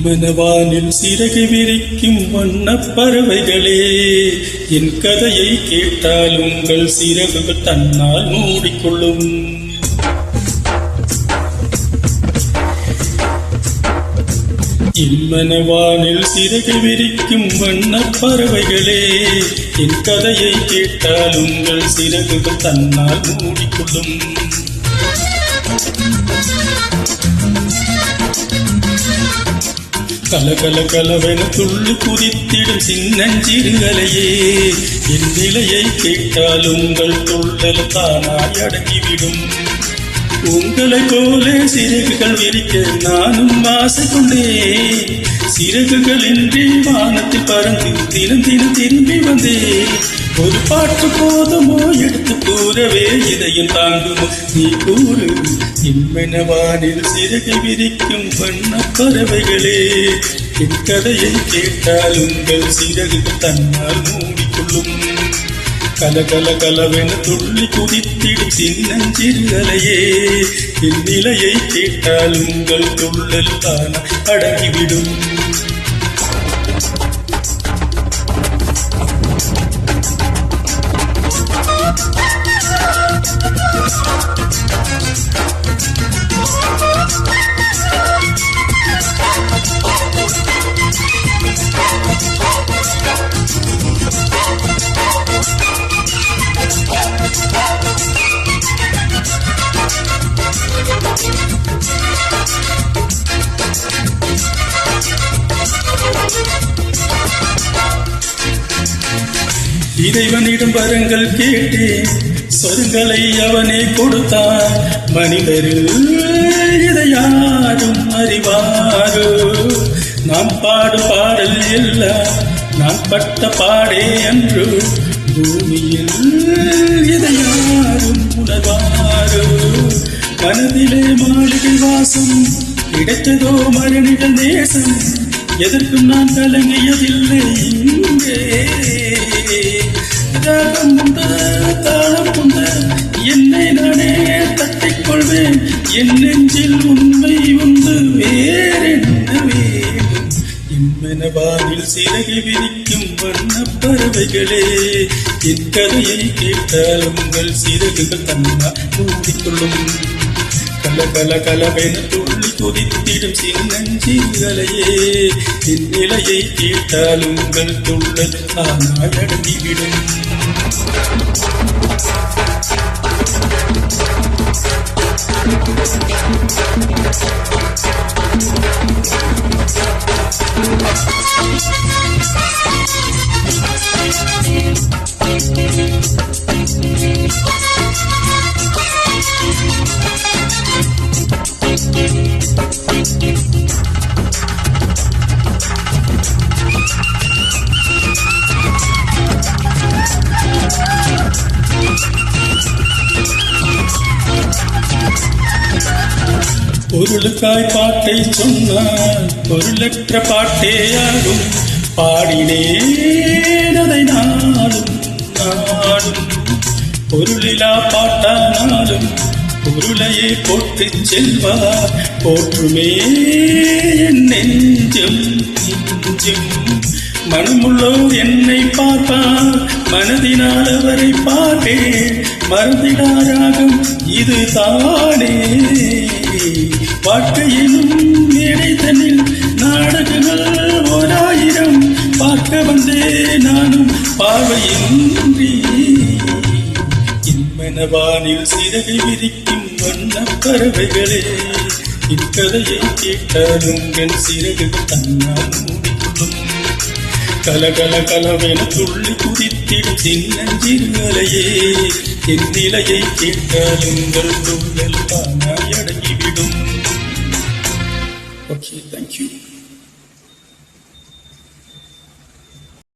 மனவானில் சிறகு விரிக்கும் வண்ணப் பறவைகளே, என் கதையை கேட்டால் உங்கள் சிறகுகள் தன்னால் மூடிக்கொள்ளும். மனவானில் சிறகு விரிக்கும் வண்ணப் பறவைகளே, என் கதையை கேட்டால் உங்கள் சிறகுகள் தன்னால் மூடிக்கொள்ளும். கலகல கலவென துள்ளி குதித்திடும் சின்னஞ்சிறுகளையே, என் நிலையை கேட்டால் உங்கள் துள்ளல் தானாய் அடங்கிவிடும். உங்களை போல சிறகுகள் விரிக்க நானும் ஆசை கொண்டேன். சிறகுகள் இன்றி வானத்தில் பறந்து தினம் தினம் திரும்பி வந்தேன். ஒரு பாட்டு போதுமோ எடுத்து கூறவே இதயம் தாங்குமோ நீ கூறு. இம்மனவானில் சிறகு விரிக்கும் வண்ண பறவைகளே, என் கதையை கேட்டால் உங்கள் சிறகுகள் தன்னால் மூடிக்கொள்ளும். கலகல கலவென துள்ளி குதித்திடும் சின்னஞ்சிறுகளையே, என் நிலையை கேட்டால் உங்கள் துள்ளல் தான அடங்கிவிடும். இறைவனிடம் வரங்கள் கேட்டேன், சொற்களை அவனே கொடுத்தான். மனிதரில் இதை யாரும் அறிவாரோ? நான் பாடும் பாடல் எல்லாம் நான் பட்ட பாடே என்று, பூமியில் இதை யாரும் உணர்வாரோ? மனதிலே மாளிகை வாசம் கிடைத்ததோ மரணிட நேசம், எதற்கும் நான் கலங்கியதில்லை. ராகம் உண்ட தாளம் உண்ட என்னை நானே தட்டிக்கொள்வேன். என் நெஞ்சில் உண்மை உண்டு, வேறென்ன வேண்டும். என் மனவானில் சிறகு விரிக்கும் வண்ண பறவைகளே, என் கதையை கேட்டால் உங்கள் சிறகுகள் தன்னால் மூடிக்கொள்ளும். கல கல கலவென துள்ளி குதித்திடும் சின்னஞ்சிறுகளையே, என் நிலையை கேட்டால் உங்கள் துள்ளல் தானாய் அடங்கிவிடும். பொருளுக்காய் பாட்டை சொன்னால் பொருளற்ற பாட்டே ஆகும். பாடினேன் அதை நாளும் நாளும், பொருளிலா பாட்டானாலும் பொருளையே போட்டு செல்வார். போற்றுமே என் நெஞ்சம் நெஞ்சம், மனமுள்ளோர் என்னை பார்ப்பார். மனதினால் அவரை பார்ப்பேன், மறந்திடாராகும் இது தானே. வாழ்க்கையிலும் இடைத்தனில் நாடகங்கள் 1000 பார்க்க வந்தே நானும் பார்வையின்றி. இம்மனவானில் சிறகை விரிக்கும் வண்ண பறவைகளே, இக்கதையை கேட்டால் உங்கள் சிறகுகள் தன்னால் மூடிக்கொள்ளும். கலகல கலவென துள்ளி குதித்திடும் சின்னஞ்சிறுகளையே, என் நிலையை கேட்டால் உங்கள் துள்ளல் தானாய் அடங்கிவிடும். Okay, thank you.